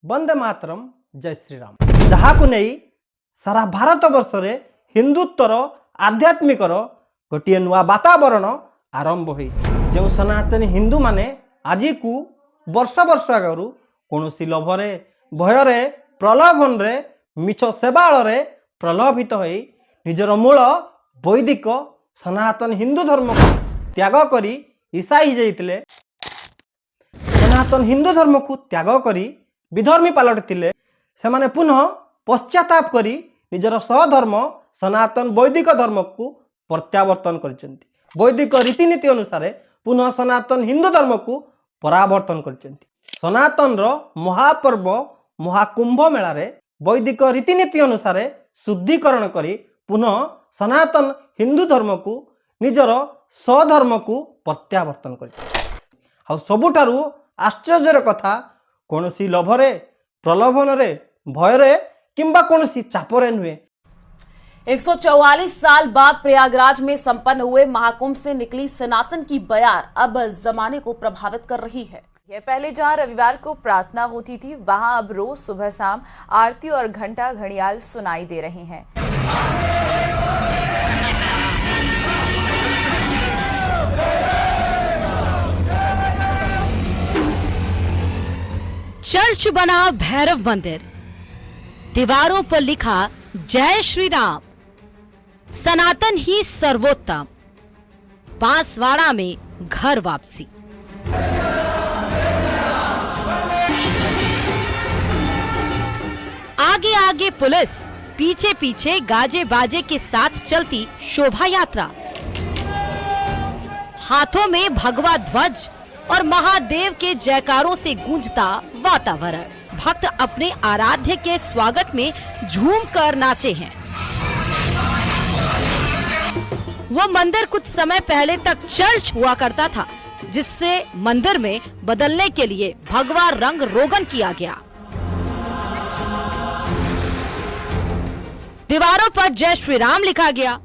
वंदे मातरम जय श्रीराम जहाँ को नहीं सारा भारत वर्ष में हिंदुत्वर आध्यात्मिकर गोटे नुआ वातावरण आरंभ हो जो सनातनी हिंदू माने आज को वर्ष वर्ष आगु कौन लोभरे भୟରେ प्रलोभन मिछ सेवाल प्रलोभित हो निजर मूल वैदिक सनातन हिंदू धर्म को त्याग करी ईसाई जाइतिले सनातन हिंदू धर्म को त्याग करी विधर्मी पलटि से माने पुनः पश्चाताप करी निजर स्वधर्म सनातन वैदिक धर्म को प्रत्यावर्तन करछन्ति। वैदिक रीतिनीति अनुसार पुनः सनातन हिंदू धर्म को परावर्तन करछन्ति। सनातन रो महापर्व महाकुंभ मेला रे वैदिक रीतिनीति अनुसार शुद्धिकरण करी पुनः सनातन हिंदू धर्म को निजर स्वधर्म को प्रत्यावर्तन कर सबुठारु आश्चर्यर कथा कौन सी लोभरे प्रलोभन भୟରେ किंबा कौन सी चापरे नुहे। 144 साल बाद प्रयागराज में संपन्न हुए महाकुंभ से निकली सनातन की बयार अब जमाने को प्रभावित कर रही है। यह पहले जहां रविवार को प्रार्थना होती थी वहां अब रोज सुबह शाम आरती और घंटा घड़ियाल सुनाई दे रहे हैं। चर्च बना भैरव मंदिर, दीवारों पर लिखा जय श्री राम, सनातन ही सर्वोत्तम, बांसवाड़ा में घर वापसी। आगे आगे पुलिस, पीछे पीछे गाजे बाजे के साथ चलती शोभा यात्रा, हाथों में भगवा ध्वज और महादेव के जयकारों से गूंजता वातावरण। भक्त अपने आराध्य के स्वागत में झूम कर नाचे हैं। वो मंदिर कुछ समय पहले तक चर्च हुआ करता था, जिससे मंदिर में बदलने के लिए भगवा रंग रोगन किया गया। दीवारों पर जय श्री राम लिखा गया।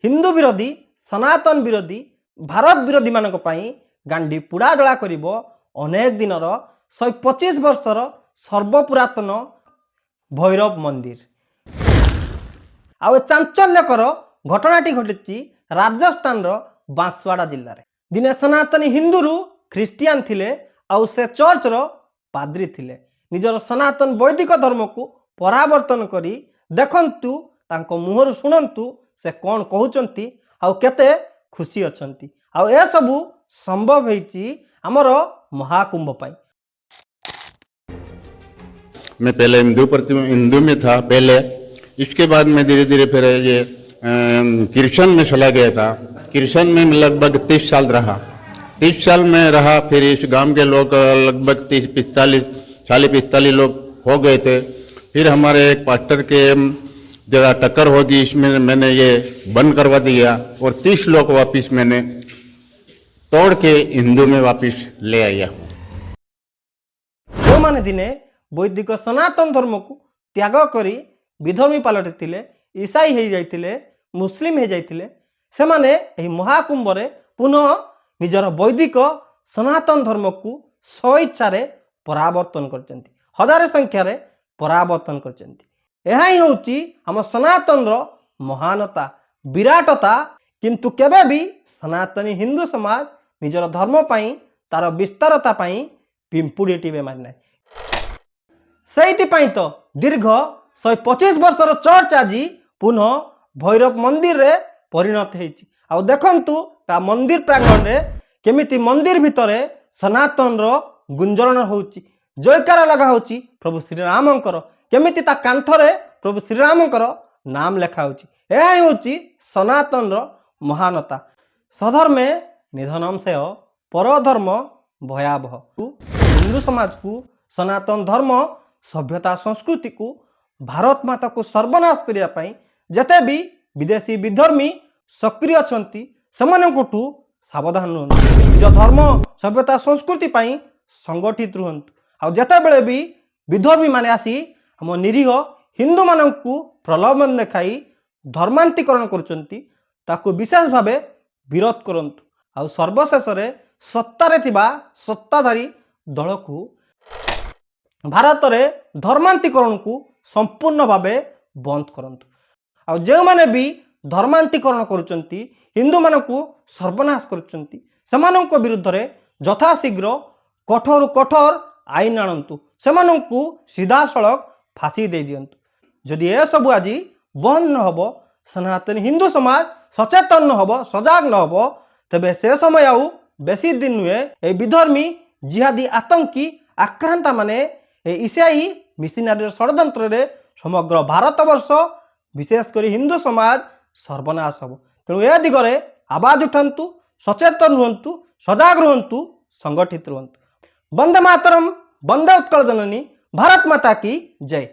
हिंदू विरोधी सनातन विरोधी भारत विरोधी मानक पई गांडी पुड़ा जला करिबो अनेक दिनर 125 वर्षर सर्वपुरातन भैरव मंदिर। आउ चांचल्यकर घटनाटी घटी राजस्थान रो बांसवाड़ा जिल्ला रे। दिने सनातनी हिंदू ख्रिस्टियान थिले आउ से चर्च रो पाद्री थिले। निजर सनातन वैदिक धर्म को परावर्तन करी देखंतु तांको मुहर सुनंतु से कौन कहउचंती आउ केते खुशी अछंती। आउ ए सबु संभव होईची हमर महाकुंभ पाई। मैं पहले हिंदू में था पहले, इसके बाद मैं धीरे धीरे फिर ये क्रिश्चियन में चला गया था। क्रिश्चियन में लगभग 30 साल रहा। 30 साल में रहा। फिर इस गांव के लोग लगभग 40-45 लोग हो गए थे। फिर हमारे एक पास्टर के जगह टक्कर होगी, इसमें मैंने ये बंद करवा दिया और 30 लोग वापिस मैंने तोड़ के हिंदू में वापिस ले आया। जो माने दिने वैदिक सनातन धर्म को त्याग करी विधर्मी पलटि ईसाई हो जाइतिले, मुस्लिम हो जाइतिले, से माने एही महाकुंभ रे पुनः निजर वैदिक सनातन धर्म को स्वेच्छा रे परावर्तन करचंती। हजार संख्या रे परावर्तन करचंती। एहा ही होची हम सनातन रो महानता विराटता। किंतु केबे भी सनातनी हिंदू समाज निजर धर्म पाई तार विस्तारता पाई पिंपुड़ी टीवे मारि ना। सेइति तो दीर्घ 125 वर्षर चर्च आज पुनः भैरव मंदिर रे परिणत होईची। आ देखंतु ता मंदिर प्रांगण रे केमिति मंदिर भितरे सनातन रो गुंजरण होची, जयकार लगा होची प्रभु श्री रामंकर। केमिति ता कांथरे प्रभु श्री रामंकर नाम लेखा होची। एहा होची सनातन रो महानता। सधर्मे निधनम से परधर्म भयावह। हिंदू समाज को सनातन धर्म सभ्यता संस्कृति को भारत माता को सर्वनाश करिया पई जते भी विदेशी विधर्मी सक्रिय अछंती सेमानंकुटू सावधान रहंतु। निज धर्म सभ्यता संस्कृति पई संगठित रहंतु। आ जते बेले भी विधर्मी माने आसी हम निरीह हिंदू मानंकु प्रलोभन देखाई धर्मांतरीकरण करचंती, ताकू विशेष भावे विरोध करंतु। आ सर्वशेष रे सत्तारे थिबा सत्ताधारी दल को ଭାରତରେ ଧର୍ମାନ୍ତୀକରଣକୁ ସମ୍ପୂର୍ଣ୍ଣ ଭାବେ ବନ୍ଦ କରନ୍ତୁ। ଆଉ ଯେଉଁମାନେ ବି ଧର୍ମାନ୍ତୀକରଣ କରୁଛନ୍ତି, ହିନ୍ଦୁମାନଙ୍କୁ ସର୍ବନାଶ କରୁଛନ୍ତି, ସେମାନଙ୍କ ବିରୁଦ୍ଧରେ ଯଥାଶୀଘ୍ର କଠୋର କଠୋର ଆଇନ ଆଣନ୍ତୁ, ସେମାନଙ୍କୁ ସିଧାସଳଖ ଫାଶୀ ଦେଇଦିଅନ୍ତୁ। ଯଦି ଏସବୁ ଆଜି ବନ୍ଦ ନ ହେବ, ସନାତନ ହିନ୍ଦୁ ସମାଜ ସଚେତନ ନ ହେବ, ସଜାଗ ନ ହେବ, ତେବେ ସେ ସମୟ ଆଉ ବେଶୀ ଦିନ ନୁହେଁ। এই ବିଧର୍ମୀ ଜିହାଦୀ ଆତଙ୍କୀ ଆକ୍ରାନ୍ତ ମାନେ এই ଇସାଇ ମିଶନାରୀର ଷଡ଼ଯନ୍ତ୍ରରେ ସମଗ୍ର ଭାରତବର୍ଷ ବିଶେଷ କରି ହିନ୍ଦୁ ସମାଜ ସର୍ବନାଶ ହେବ। ତେଣୁ ଏ ଦିଗରେ ଆବାଜ ଉଠାନ୍ତୁ, ସଚେତନ ରୁହନ୍ତୁ, ସଜାଗ ରୁହନ୍ତୁ, ସଂଗଠିତ ରୁହନ୍ତୁ। ବନ୍ଦେ ମାତରମ୍, ବନ୍ଦେ ଉତ୍କଳ ଜନନୀ, ଭାରତ ମାତା କି ଜୟ।